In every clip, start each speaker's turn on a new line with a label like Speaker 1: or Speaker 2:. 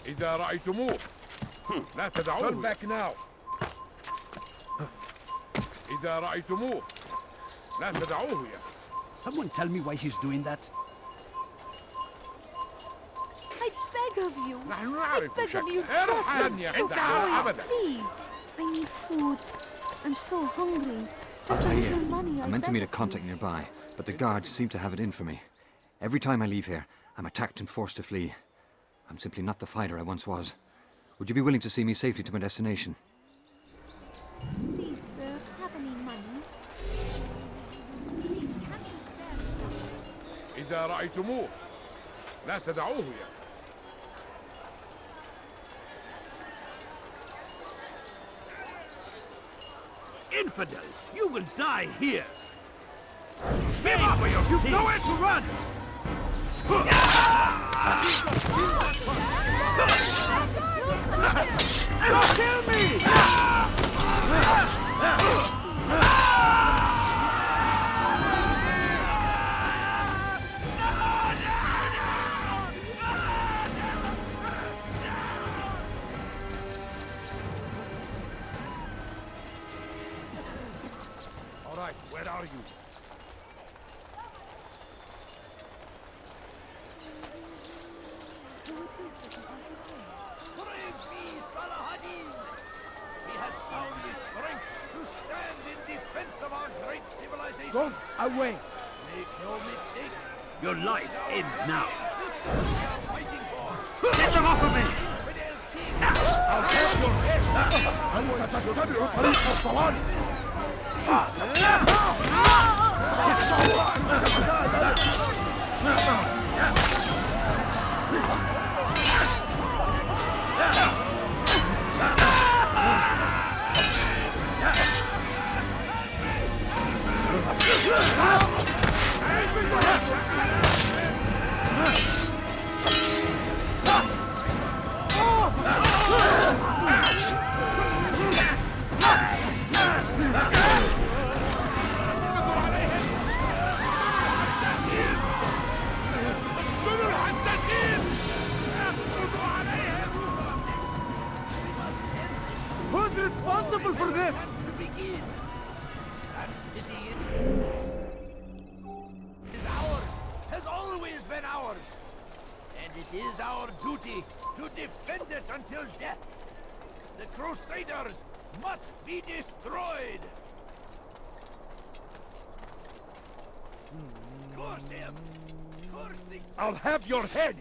Speaker 1: إذا رأيتموه لا تدعوه. Turn back now. إذا رأيتموه لا تدعوه يا.
Speaker 2: Someone tell me why he's doing that.
Speaker 3: I beg of you.
Speaker 1: نحن
Speaker 3: I
Speaker 1: نعرف
Speaker 3: beg of
Speaker 1: شكله.
Speaker 3: you.
Speaker 1: لن يخدعنا أبدا.
Speaker 3: Please. I need food. I'm so hungry. Just a
Speaker 4: Altair,
Speaker 3: little money.
Speaker 4: I meant to meet a contact nearby, but the guards seem to have it in for me. Every time I leave here, I'm attacked and forced to flee. I'm simply not the fighter I once was. Would you be willing to see me safely to my destination?
Speaker 3: Please, sir, have any money?
Speaker 1: إذا رأيتموه لا تدعوه يا.
Speaker 2: Infidel! You will die here! Give up! You've nowhere to run! Don't kill me!
Speaker 1: All right, where are you?
Speaker 2: Go away! Make no mistake. Your life ends now. Get them off of me!
Speaker 1: I'll have your head. أنت تتبع طريق الصواري.
Speaker 2: Who's responsible for this?
Speaker 5: Is ours, has always been ours. And it is our duty to defend it until death. The Crusaders must be destroyed. Curse him! Curse the...
Speaker 1: I'll have your head.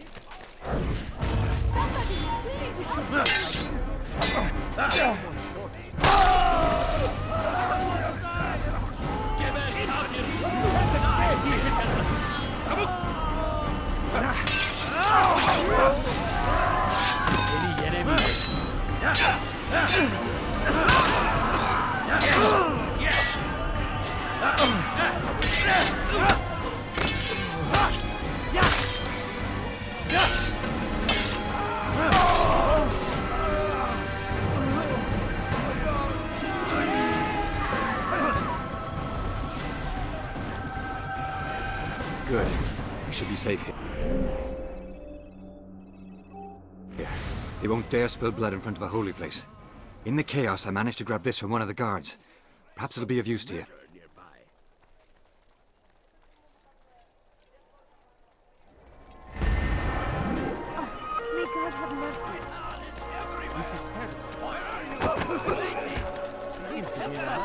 Speaker 4: Good. We should be safe here. They won't dare spill blood in front of a holy place. In the chaos, I managed to grab this from one of the guards. Perhaps it'll be of use to you.
Speaker 3: May God have mercy.
Speaker 2: This is terrible.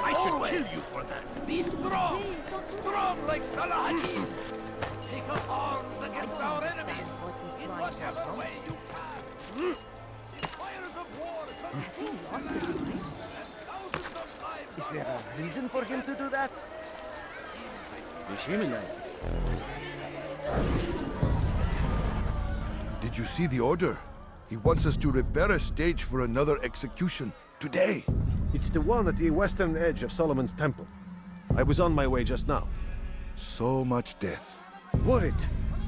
Speaker 2: I should kill you for that.
Speaker 5: Be strong! Strong like Saladin! Take up arms against our enemies in whatever way you can! The fires of war consume the land, and thousands of lives
Speaker 2: Is
Speaker 5: are
Speaker 2: there
Speaker 5: lost.
Speaker 2: a reason for him to do that?
Speaker 6: Did you see the order? He wants us to repair a stage for another execution today.
Speaker 7: It's the one at the western edge of Solomon's temple. I was on my way just now.
Speaker 6: So much death.
Speaker 7: Worried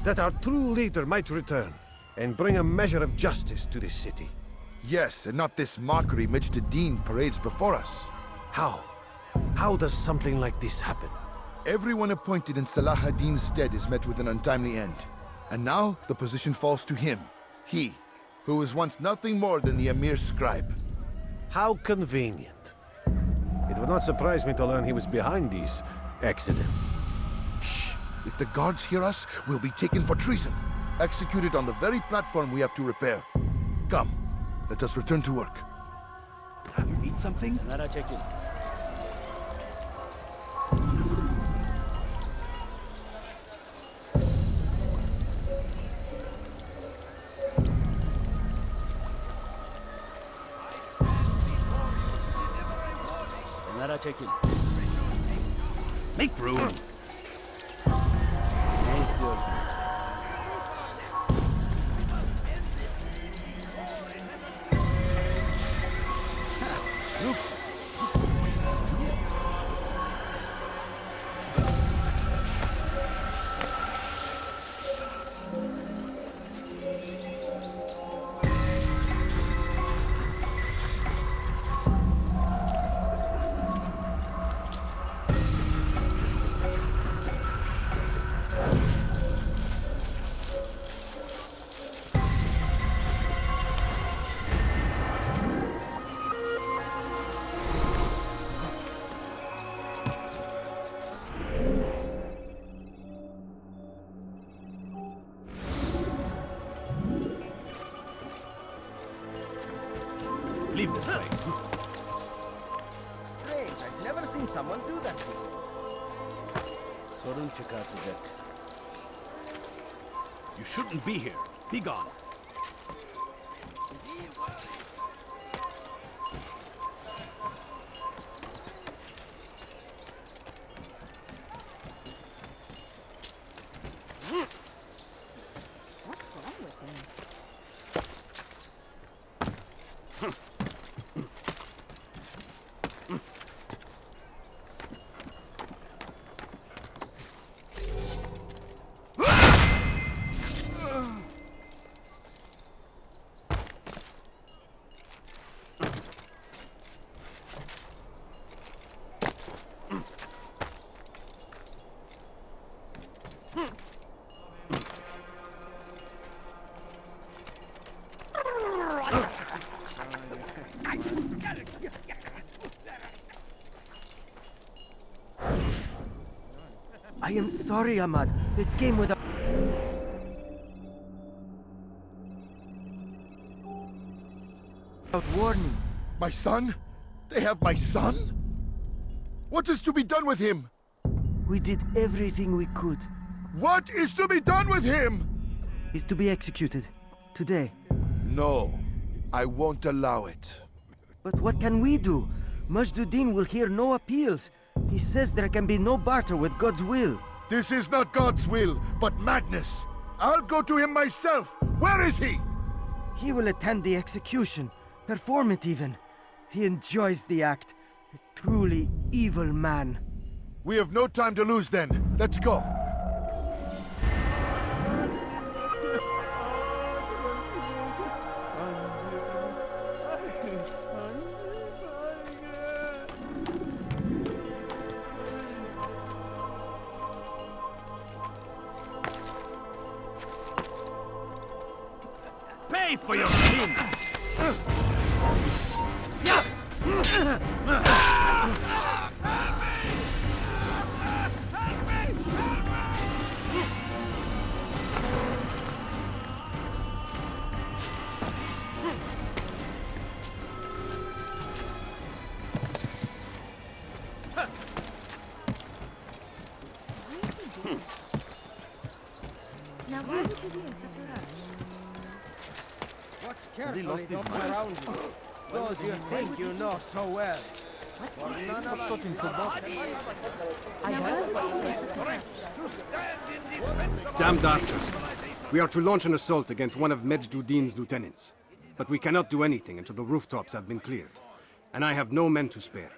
Speaker 7: that our true leader might return and bring a measure of justice to this city.
Speaker 6: Yes, and not this mockery Mujdadeen parades before us.
Speaker 7: How? How does something like this happen?
Speaker 6: Everyone appointed in Salah ad-Din's stead is met with an untimely end. And now the position falls to him. He, who was once nothing more than the Emir's scribe.
Speaker 7: How convenient. It would not surprise me to learn he was behind these accidents.
Speaker 6: Shh! If the guards hear us, we'll be taken for treason. Executed on the very platform we have to repair. Come, let us return to work.
Speaker 2: You need something? Make room. Leave this place.
Speaker 5: Strange, I've never seen someone do that before.
Speaker 2: You shouldn't be here. Be gone.
Speaker 3: What's wrong with him?
Speaker 5: I am sorry, Ahmad. It came without warning.
Speaker 6: My son? They have my son? What is to be done with him?
Speaker 5: We did everything we could.
Speaker 6: What is to be done with him?
Speaker 5: He's to be executed. Today.
Speaker 6: No, I won't allow it.
Speaker 5: But what can we do? Majduddin will hear no appeals. He says there can be no barter with God's will.
Speaker 6: This is not God's will, but madness. I'll go to him myself. Where is he?
Speaker 5: He will attend the execution. Perform it even. He enjoys the act. A truly evil man.
Speaker 6: We have no time to lose then. Let's go.
Speaker 2: Pay for your sins!
Speaker 3: Now why would you be in such a rush?
Speaker 5: Watch carefully those around you. Those you think you know so well.
Speaker 8: Damned archers. We are to launch an assault against one of Majduddin's lieutenants. But we cannot do anything until the rooftops have been cleared. And I have no men to spare.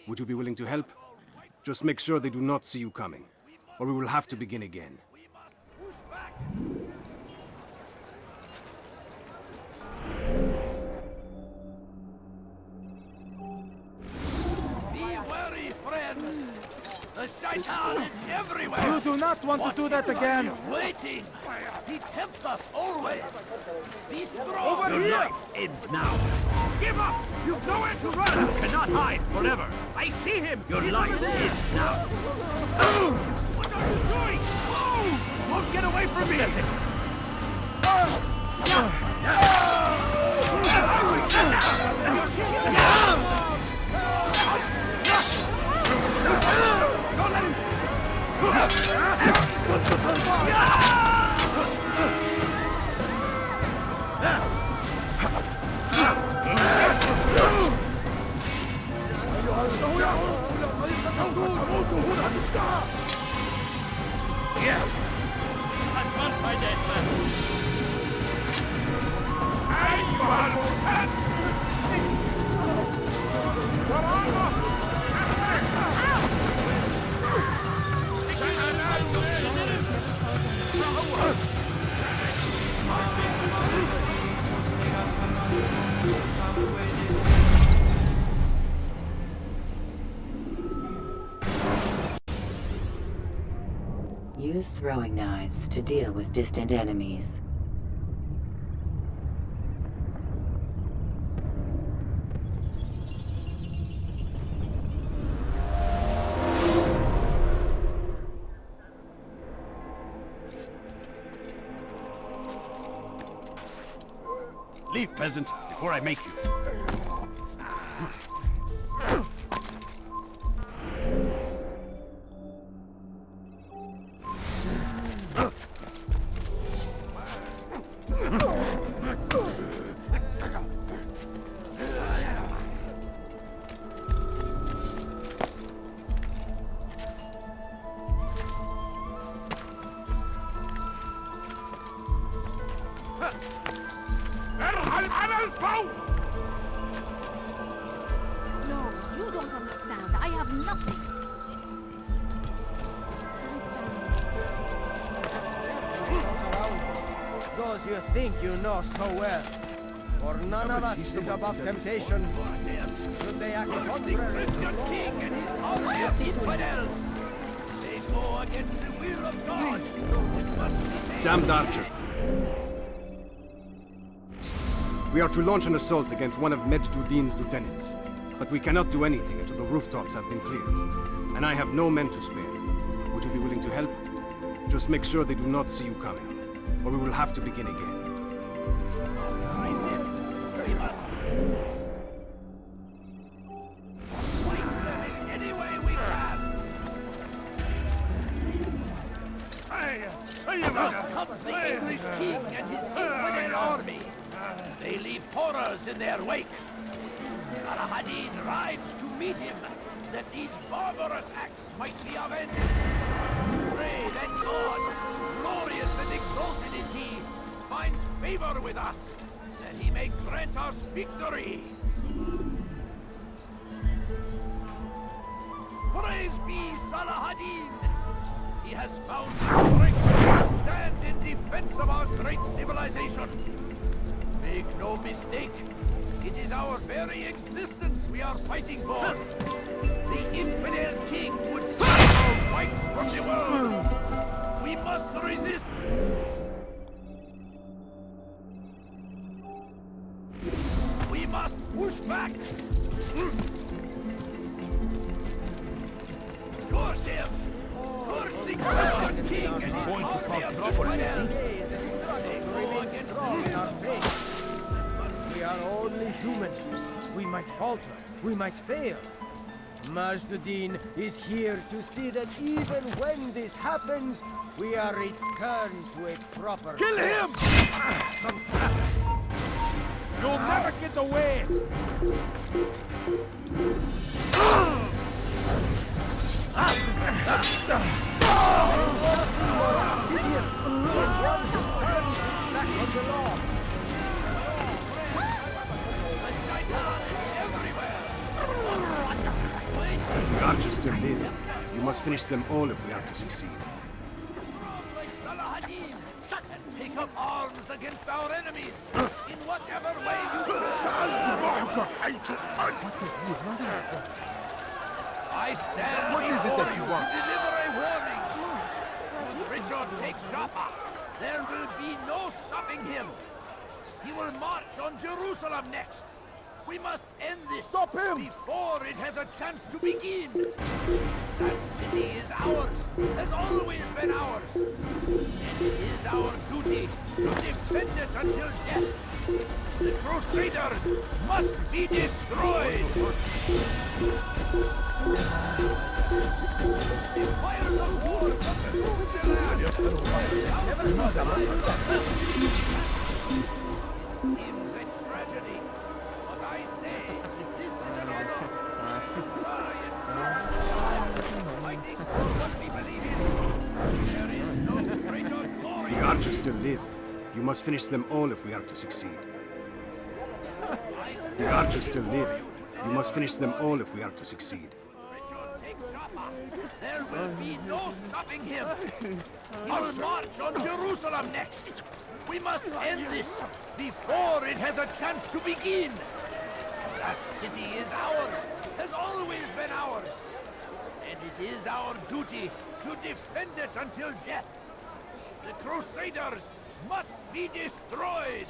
Speaker 8: Would you be willing to help? Just make sure they do not see you coming, or we will have to begin again.
Speaker 2: Be wary, friends! The shaitan is everywhere!
Speaker 5: You do not want to do that again!
Speaker 2: Waiting! He tempts us always! Be strong!
Speaker 5: Over
Speaker 2: Your
Speaker 5: here!
Speaker 2: life ends now! Give up! You've nowhere to run! You cannot hide forever! I see him! Your life ends now! What are you doing? Move! Won't get away from me!
Speaker 9: Use throwing knives to deal with distant enemies.
Speaker 2: Leave, peasant, before I make you.
Speaker 3: No, you don't understand. I have nothing.
Speaker 5: Those you think you know so well. For none of us is above temptation. Should they act contrary to law?
Speaker 2: King and his army of infidels! They go against the will of God! It must be
Speaker 8: Damned archer. We are to launch an assault against one of Medjugorje's lieutenants. But we cannot do anything until the rooftops have been cleared. And I have no men to spare. Would you be willing to help? Just make sure they do not see you coming, or we will have to begin again.
Speaker 2: Comes the English king and his infidel army. They leave horrors in their wake. Al-Hadid rides to meet him, that these barbarous acts might be avenged. Pray that God, glorious and exalted is he, finds favor with us, that he may grant us victory. Praise be Salahadin! He has found the strength to stand in defense of our great civilization. Make no mistake, it is our very existence we are fighting for. The infidel king would take our fight from the world. We must resist. We must push back. Curse him! Curse the Christian king and his army of infidels!
Speaker 5: Today is a struggle to remain strong in our faith. We are only human. We might falter. We might fail. Majduddin is here to see that even when this happens, we are returned to a proper...
Speaker 1: Kill him! You'll never get away!
Speaker 8: The archers still live. You must finish them all if we are to succeed.
Speaker 2: Like Salahadin, and take up arms against our enemies in whatever way you can. I stand
Speaker 6: What is it
Speaker 2: before
Speaker 6: that you
Speaker 2: you
Speaker 6: want?
Speaker 2: to deliver a warning. Should Richard take Joppa, there will be no stopping him. He will march on Jerusalem next. We must end this
Speaker 6: Stop him!
Speaker 2: before it has a chance to begin. That city is ours, has always been ours. And it is our duty to defend it until death. The Crusaders must be destroyed. The fires of war consume the land. Seems a tragedy, but I say this is an honor. Fighting for what we believe in. There is no greater glory.
Speaker 8: The archers still live. You must finish them all if we are to succeed. The archers still live. You must finish them all if we are to succeed.
Speaker 2: Richard, take Joppa. There will be no stopping him. He will march on Jerusalem next. We must end this before it has a chance to begin. That city is ours, has always been ours. And it is our duty to defend it until death. The Crusaders must be destroyed.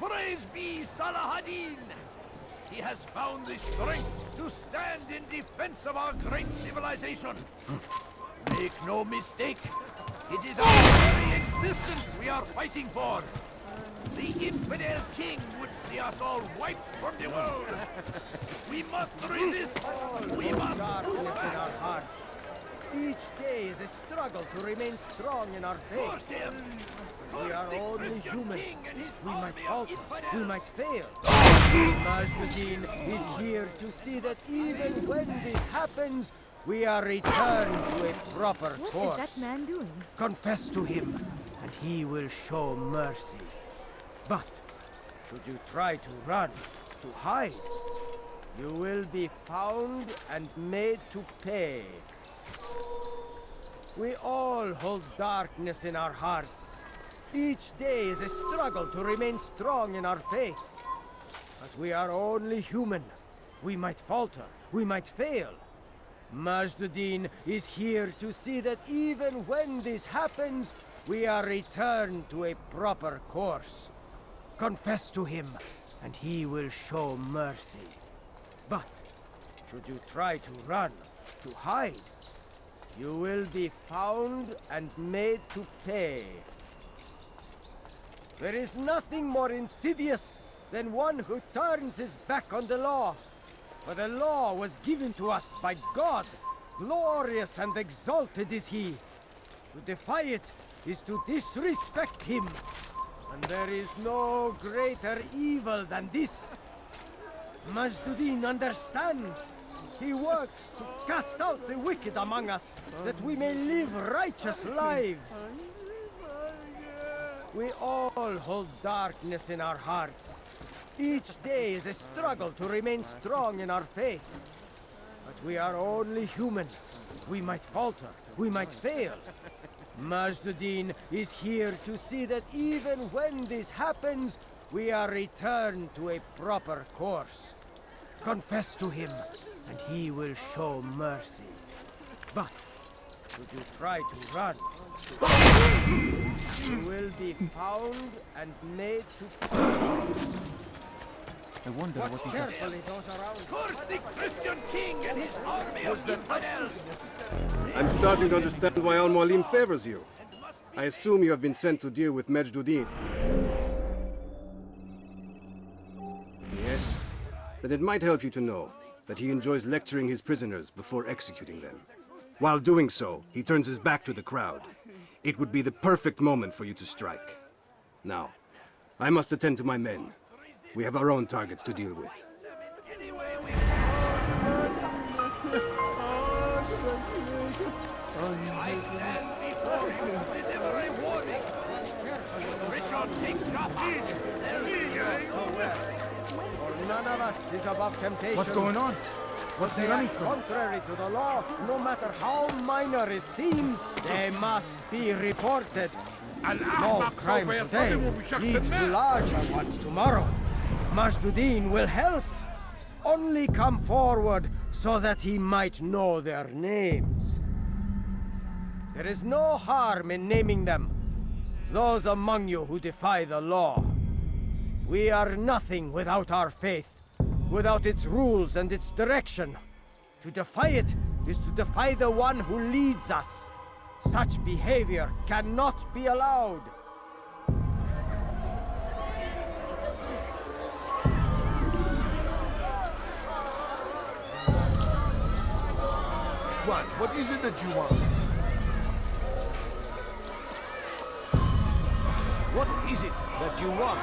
Speaker 2: Praise be Salah-ad-Din! He has found the strength to stand in defense of our great civilization. Make no mistake, it is our very existence we are fighting for. The infidel king would see us all wiped from the world. We must resist. We must
Speaker 5: Darkness in our hearts. Each day is a struggle to remain strong in our faith.
Speaker 2: force him.
Speaker 5: We are
Speaker 2: Curse the
Speaker 5: only
Speaker 2: Christian
Speaker 5: human.
Speaker 2: king and his
Speaker 5: We might
Speaker 2: army of
Speaker 5: falter. We
Speaker 2: infidels.
Speaker 5: might fail. Majd-ad-Din is here to see that even when this happens, we are returned to a proper
Speaker 3: What
Speaker 5: course.
Speaker 3: is that man doing?
Speaker 5: Confess to him, and he will show mercy. But should you try to run, to hide, you will be found and made to pay. We all hold darkness in our hearts. Each day is a struggle to remain strong in our faith. But we are only human. We might falter. We might fail. Majd-ad-Din is here to see that even when this happens, we are returned to a proper course. Confess to him, and he will show mercy. But should you try to run, to hide, you will be found and made to pay. There is nothing more insidious than one who turns his back on the law. For the law was given to us by God. Glorious and exalted is he. To defy it is to disrespect him. And there is no greater evil than this. Majd-ad-Din understands. He works to cast out the wicked among us, that we may live righteous lives. We all hold darkness in our hearts. Each day is a struggle to remain strong in our faith. But we are only human. We might falter. We might fail. Majd-ad-Din is here to see that even when this happens, we are returned to a proper course. Confess to him, and he will show mercy. But should you try to run, you will be found and made to
Speaker 1: I wonder
Speaker 5: watch
Speaker 1: what he
Speaker 5: carefully those around.
Speaker 2: Curse the Christian king and his army of infidels.
Speaker 8: I'm starting to understand why Al-Mualim favors you. I assume you have been sent to deal with Majd-ad-Din. Yes? Then it might help you to know that he enjoys lecturing his prisoners before executing them. While doing so, he turns his back to the crowd. It would be the perfect moment for you to strike. Now, I must attend to my men. We have our own targets to deal with.
Speaker 2: I stand before you to deliver a warning. Richard, take Joppa. There is
Speaker 5: For none of us is above temptation.
Speaker 1: What's going on? What's he
Speaker 5: They
Speaker 1: running
Speaker 5: act
Speaker 1: from?
Speaker 5: contrary to the law, no matter how minor it seems, they must be reported. A small crime today leads to larger ones tomorrow. Majd-ad-Din will help,
Speaker 10: only come forward so that he might know their names. There is no harm in naming them. Those among you who defy the law. We are nothing without our faith, without its rules and its direction. To defy it is to defy the one who leads us. Such behavior cannot be allowed.
Speaker 1: What is it that you want? What is it that you want?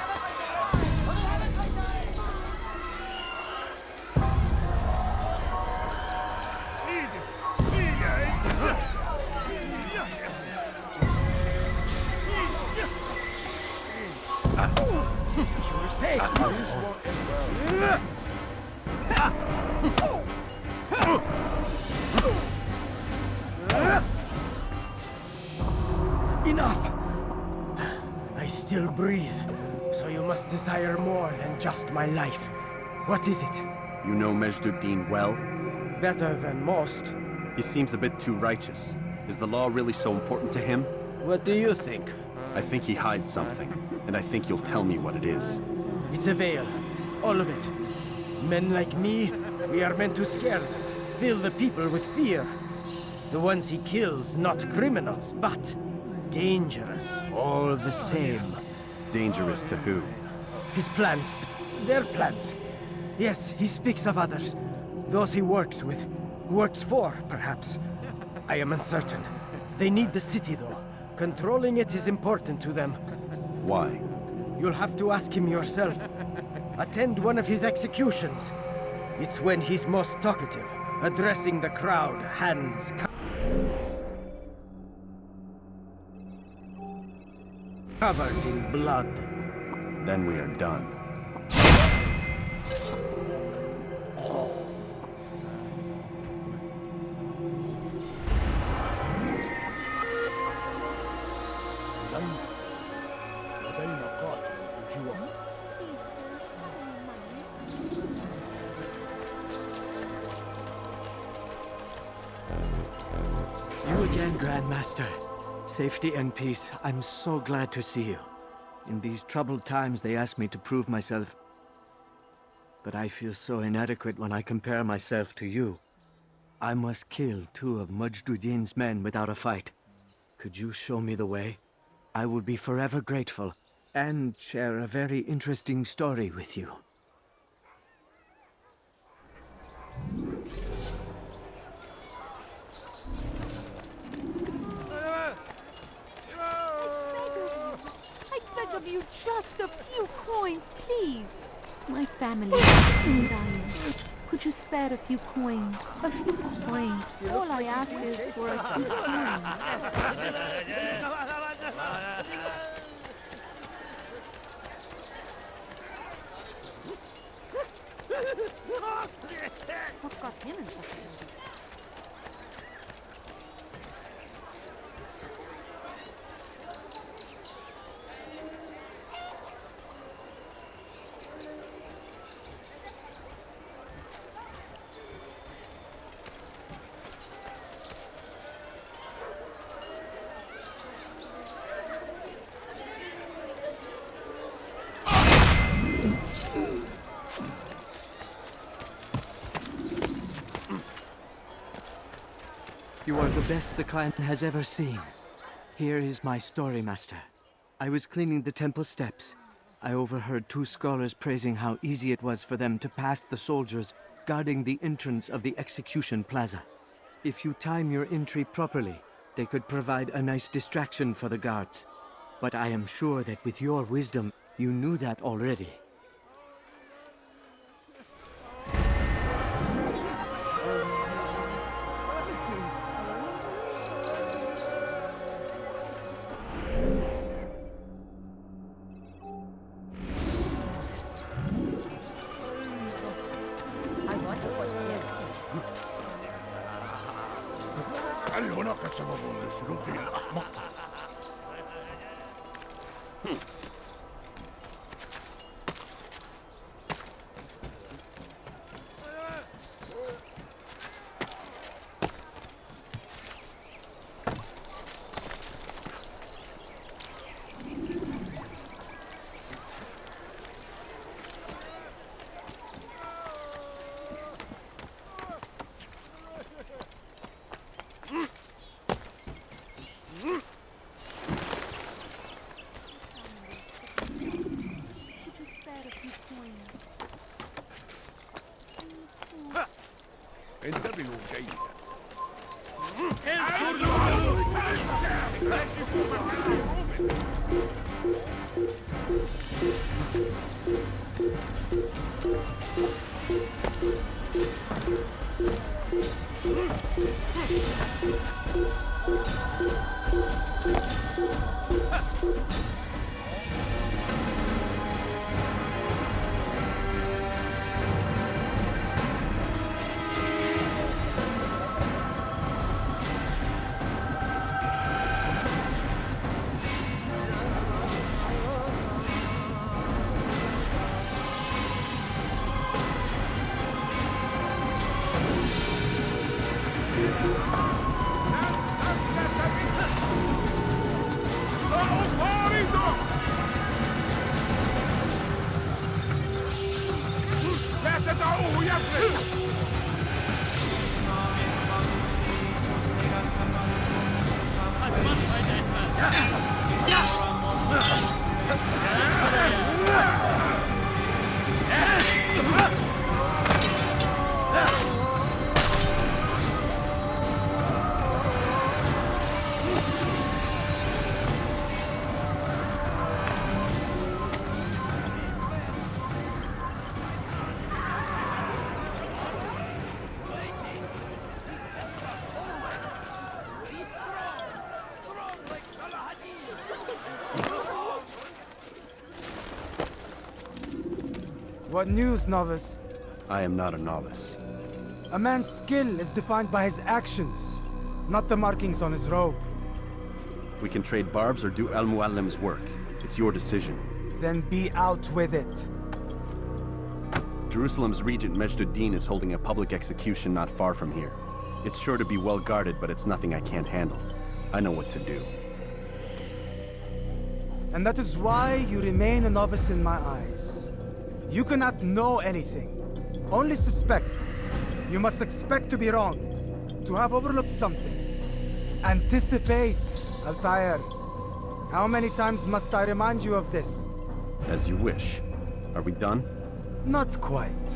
Speaker 10: Enough! I still breathe, so you must desire more than just my life. What is it?
Speaker 11: You know Majd-ud-Din well?
Speaker 10: Better than most.
Speaker 11: He seems a bit too righteous. Is the law really so important to him?
Speaker 10: What do you think?
Speaker 11: I think he hides something, and I think you'll tell me what it is.
Speaker 10: It's a veil. All of it. Men like me, we are meant to scare them, fill the people with fear. The ones he kills, not criminals, but dangerous all the same.
Speaker 11: Dangerous to who?
Speaker 10: His plans. Their plans. Yes, he speaks of others. Those he works with. Works for, perhaps. I am uncertain. They need the city, though. Controlling it is important to them.
Speaker 11: Why?
Speaker 10: You'll have to ask him yourself. Attend one of his executions. It's when he's most talkative, addressing the crowd, hands covered in blood.
Speaker 11: Then we are done.
Speaker 12: You again, Grandmaster. Safety and peace. I'm so glad to see you. In these troubled times, they ask me to prove myself. But I feel so inadequate when I compare myself to you. I must kill 2 of Majd-ud-Din's men without a fight. Could you show me the way? I will be forever grateful, and share a very interesting story with you.
Speaker 3: I beg of you, just a few coins, please. My family is dying. Could you spare a few coins? A few coins. All I ask is for a few coins. What got him in such a hurry?
Speaker 12: You are the best the clan has ever seen. Here is my story, Master. I was cleaning the temple steps. I overheard 2 scholars praising how easy it was for them to pass the soldiers guarding the entrance of the execution plaza. If you time your entry properly, they could provide a nice distraction for the guards. But I am sure that with your wisdom, you knew that already.
Speaker 1: لا تدعوه يفلت.
Speaker 13: What news, novice?
Speaker 11: I am not a novice.
Speaker 13: A man's skill is defined by his actions, not the markings on his robe.
Speaker 11: We can trade barbs or do Al-Muallim's work. It's your decision.
Speaker 13: Then be out with it.
Speaker 11: Jerusalem's regent Majd-ud-Din is holding a public execution not far from here. It's sure to be well guarded, but it's nothing I can't handle. I know what to do.
Speaker 13: And that is why you remain a novice in my eyes. You cannot know anything, only suspect. You must expect to be wrong, to have overlooked something. Anticipate, Altair. How many times must I remind you of this?
Speaker 11: As you wish. Are we done?
Speaker 13: Not quite.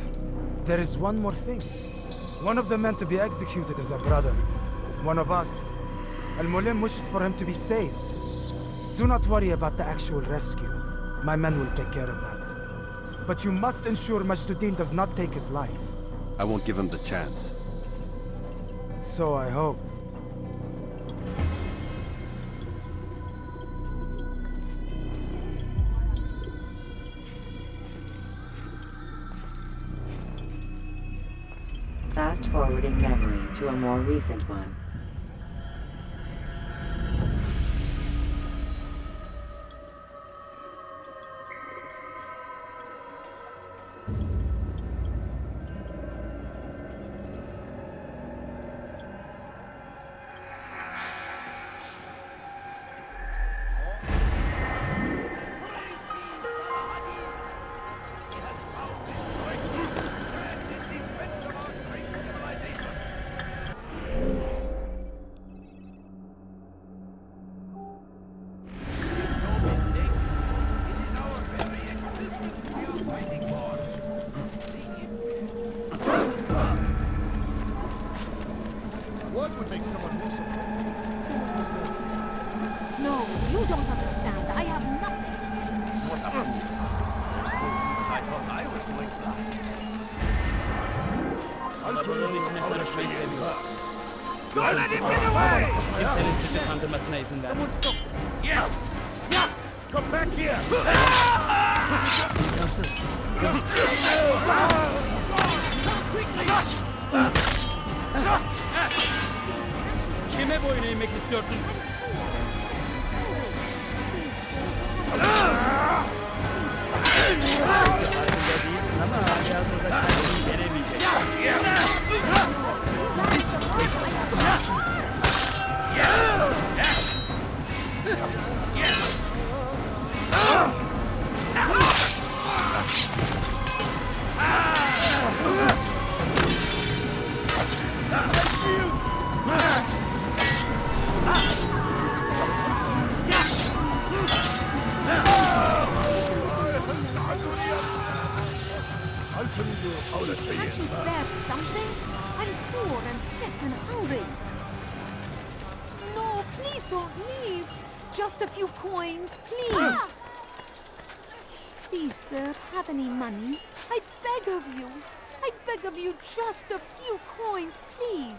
Speaker 13: There is one more thing. One of the men to be executed is a brother. One of us. Al-Mulim wishes for him to be saved. Do not worry about the actual rescue. My men will take care of that. But you must ensure Majd-ud-Din does not take his life.
Speaker 11: I won't give him the chance.
Speaker 13: So I hope.
Speaker 9: Fast-forwarding memory to a more recent one.
Speaker 1: What would make someone miss it?
Speaker 3: No, you don't understand. I have nothing.
Speaker 2: What a fool. I thought I was going to die. Don't let him get away! Someone stop! Yes! Yeah!
Speaker 1: Come back here!
Speaker 5: Kime boyun eğmek istiyorsun? Farkında değilsin ama hayatında kendini veremeyeceksin.
Speaker 3: please, sir, have any money? I beg of you. I beg of you just a few coins, please.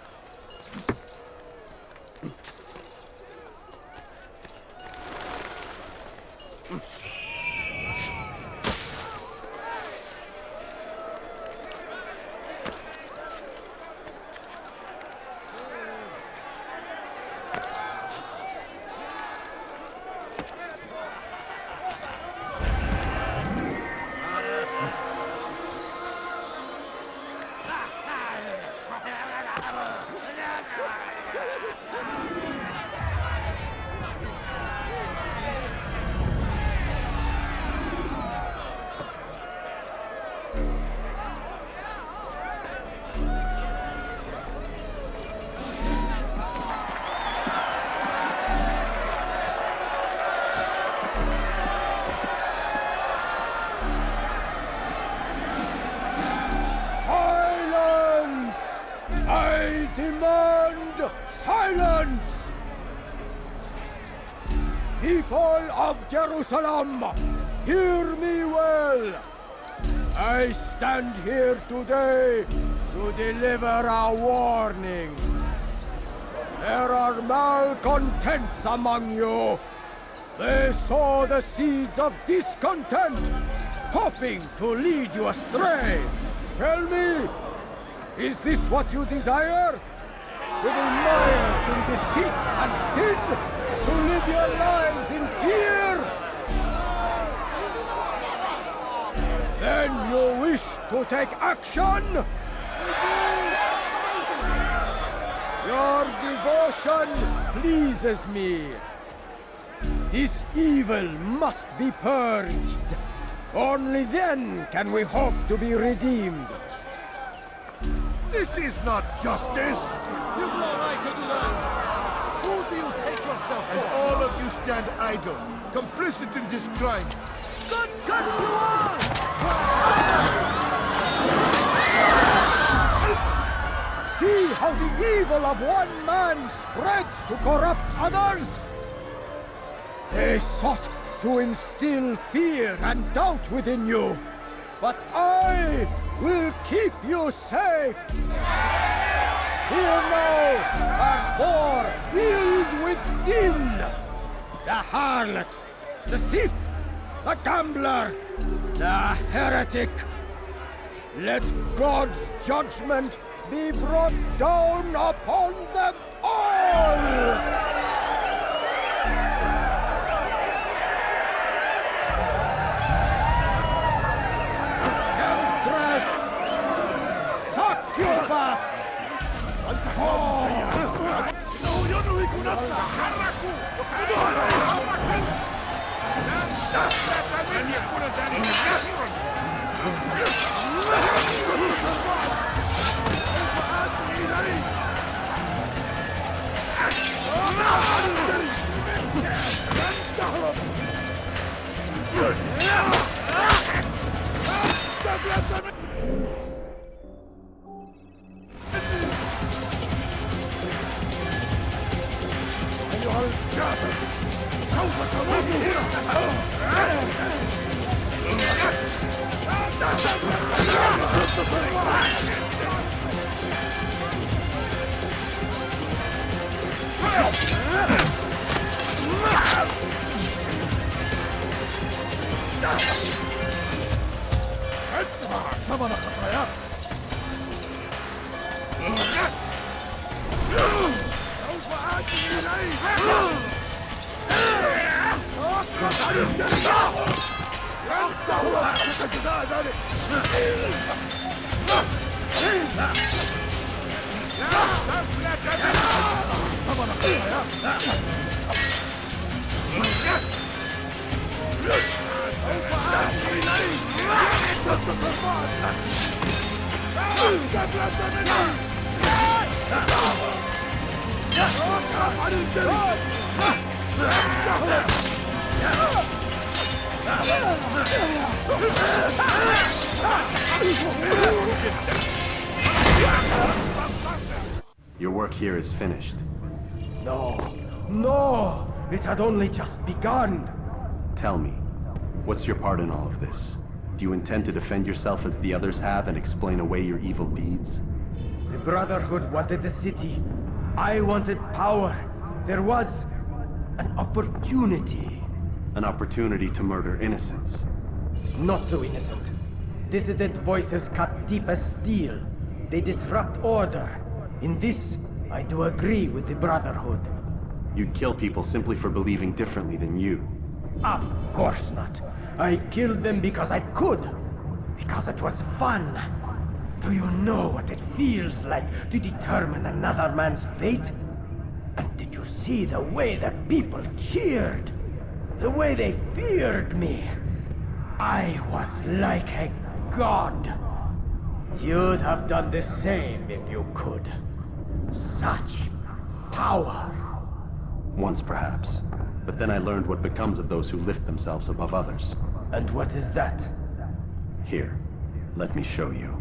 Speaker 10: Silence! People of Jerusalem, hear me well. I stand here today to deliver a warning. There are malcontents among you. They sow the seeds of discontent, hoping to lead you astray. Tell me, is this what you desire? To be mired in deceit and sin? To live your lives in fear? Then you wish to take action? Your devotion pleases me. This evil must be purged. Only then can we hope to be redeemed.
Speaker 6: This is not justice!
Speaker 1: You've no right to do that! Who do you take yourself for?
Speaker 6: And all of you stand idle, complicit in this crime.
Speaker 10: God curse you all! See how the evil of one man spreads to corrupt others? They sought to instill fear and doubt within you, but I will keep you safe. Here now are four filled with sin. The harlot, the thief, the gambler, the heretic. Let God's judgment be brought down upon them all!
Speaker 11: Your work here is finished.
Speaker 10: No, no! It had only just begun.
Speaker 11: Tell me, What's your part in all of this? Do you intend to defend yourself as the others have and explain away your evil deeds?
Speaker 10: The Brotherhood wanted the city. I wanted power. There was an opportunity.
Speaker 11: An opportunity to murder innocents.
Speaker 10: Not so innocent. Dissident voices cut deep as steel. They disrupt order. In this, I do agree with the Brotherhood.
Speaker 11: You'd kill people simply for believing differently than you.
Speaker 10: Of course not. I killed them because I could. Because it was fun. Do you know what it feels like to determine another man's fate? And did you see the way the people cheered? The way they feared me? I was like a god. You'd have done the same if you could. Such power.
Speaker 11: Once perhaps. But then I learned what becomes of those who lift themselves above others.
Speaker 10: And what is that?
Speaker 11: Here, let me show you.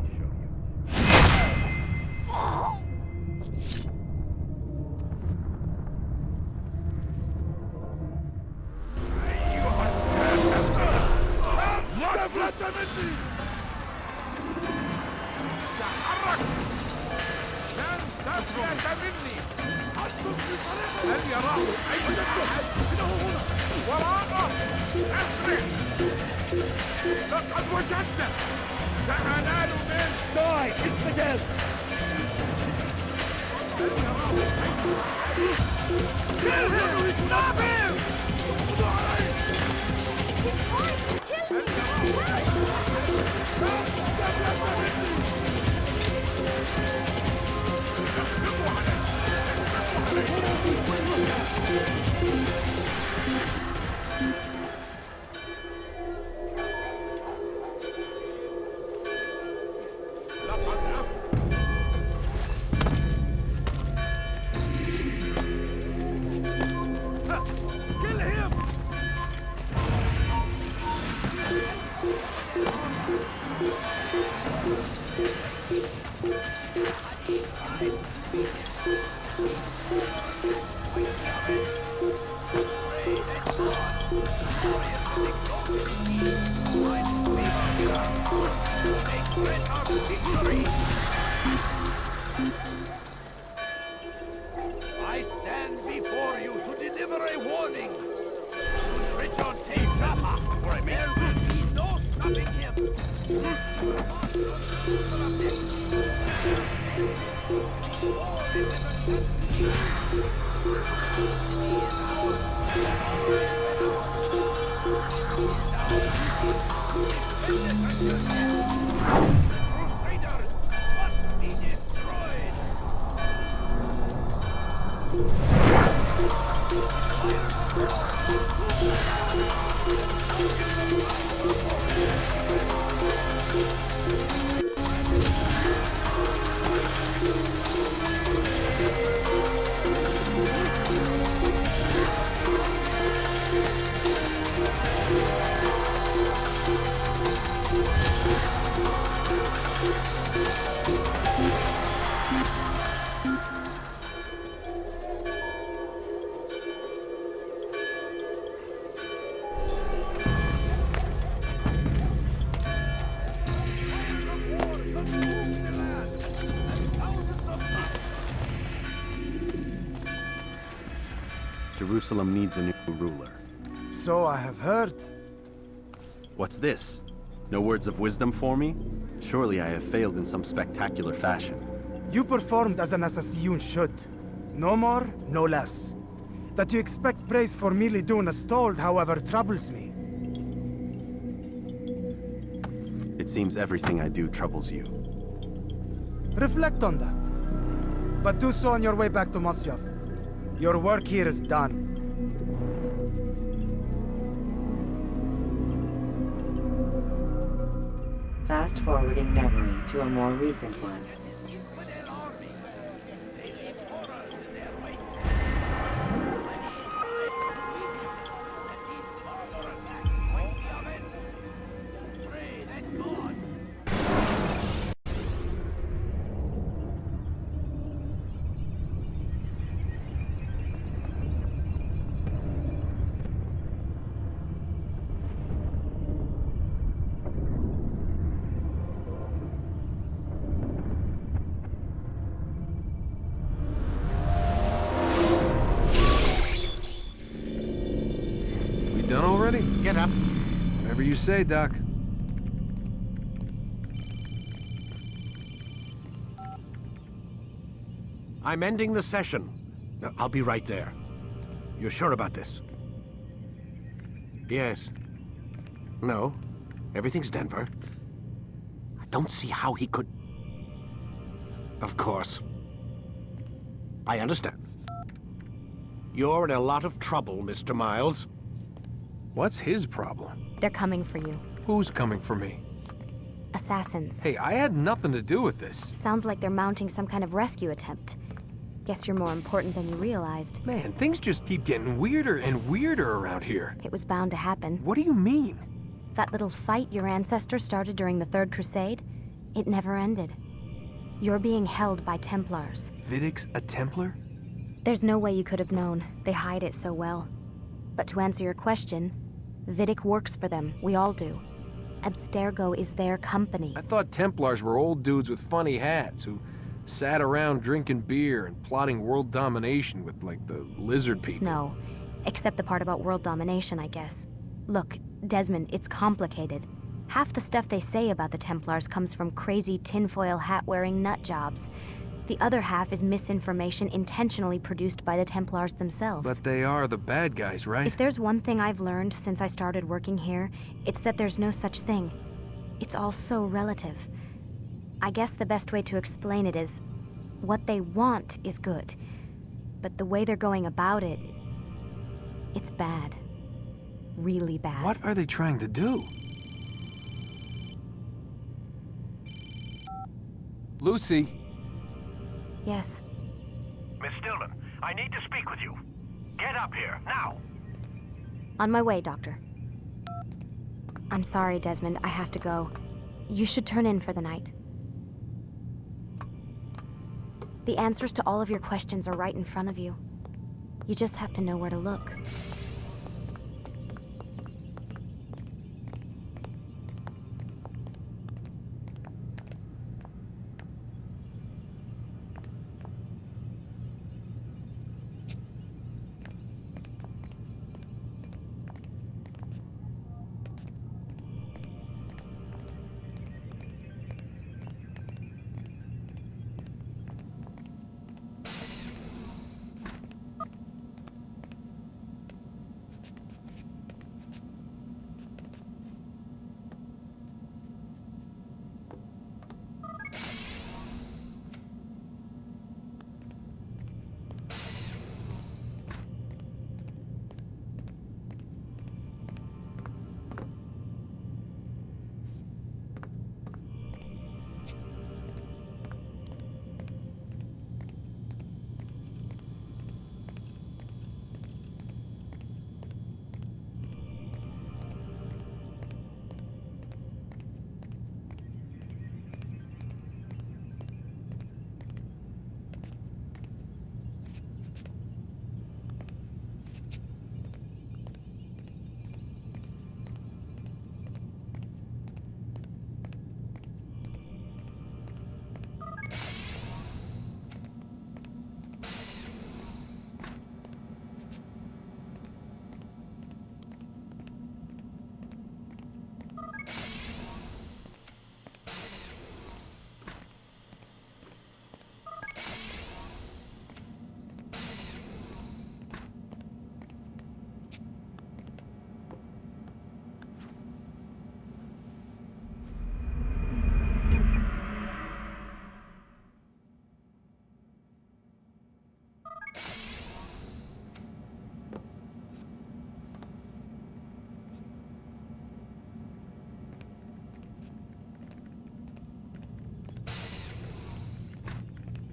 Speaker 1: لقد وجدنا سننال من
Speaker 2: Die, infidel!
Speaker 1: Kill him! Stop him!
Speaker 2: I stand before you to deliver a warning. Richard T. Zappa, for there will be no stopping him. Crusaders must be destroyed.
Speaker 11: Jerusalem needs a new ruler.
Speaker 13: So I have heard.
Speaker 11: What's this? No words of wisdom for me? Surely I have failed in some spectacular fashion.
Speaker 13: You performed as an assassin should. No more, no less. That you expect praise for merely doing as told, however, troubles me.
Speaker 11: It seems everything I do troubles you.
Speaker 13: Reflect on that. But do so on your way back to Masyaf. Your work here is done.
Speaker 9: Fast forwarding memory to a more recent one.
Speaker 14: already?
Speaker 8: Get up.
Speaker 14: Whatever you say, Doc.
Speaker 8: I'm ending the session. No, I'll be right there. You're sure about this? Yes. No. Everything's Denver. I don't see how he could... Of course. I understand. You're in a lot of trouble, Mr. Miles.
Speaker 14: What's his problem?
Speaker 15: They're coming for you.
Speaker 14: Who's coming for me?
Speaker 15: Assassins.
Speaker 14: Hey, I had nothing to do with this.
Speaker 15: Sounds like they're mounting some kind of rescue attempt. Guess you're more important than you realized.
Speaker 14: Man, things just keep getting weirder and weirder around here.
Speaker 15: It was bound to happen.
Speaker 14: What do you mean?
Speaker 15: That little fight your ancestors started during the Third Crusade, it never ended. You're being held by Templars.
Speaker 14: Vidic's a Templar?
Speaker 15: There's no way you could have known. They hide it so well. But to answer your question, Vidic works for them. We all do. Abstergo is their company.
Speaker 14: I thought Templars were old dudes with funny hats who sat around drinking beer and plotting world domination with, like, the lizard people.
Speaker 15: No, except the part about world domination, I guess. Look, Desmond, it's complicated. Half the stuff they say about the Templars comes from crazy tinfoil hat-wearing nut jobs. The other half is misinformation intentionally produced by the Templars themselves.
Speaker 14: But they are the bad guys, right?
Speaker 15: If there's one thing I've learned since I started working here, it's that there's no such thing. It's all so relative. I guess the best way to explain it is, what they want is good. But the way they're going about it, it's bad. Really bad.
Speaker 14: What are they trying to do? Lucy?
Speaker 15: Yes.
Speaker 16: Miss Stillman, I need to speak with you. Get up here, now!
Speaker 15: On my way, Doctor. I'm sorry, Desmond. I have to go. You should turn in for the night. The answers to all of your questions are right in front of you. You just have to know where to look.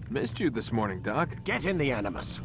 Speaker 14: Missed you this morning, Doc.
Speaker 8: Get in the Animus.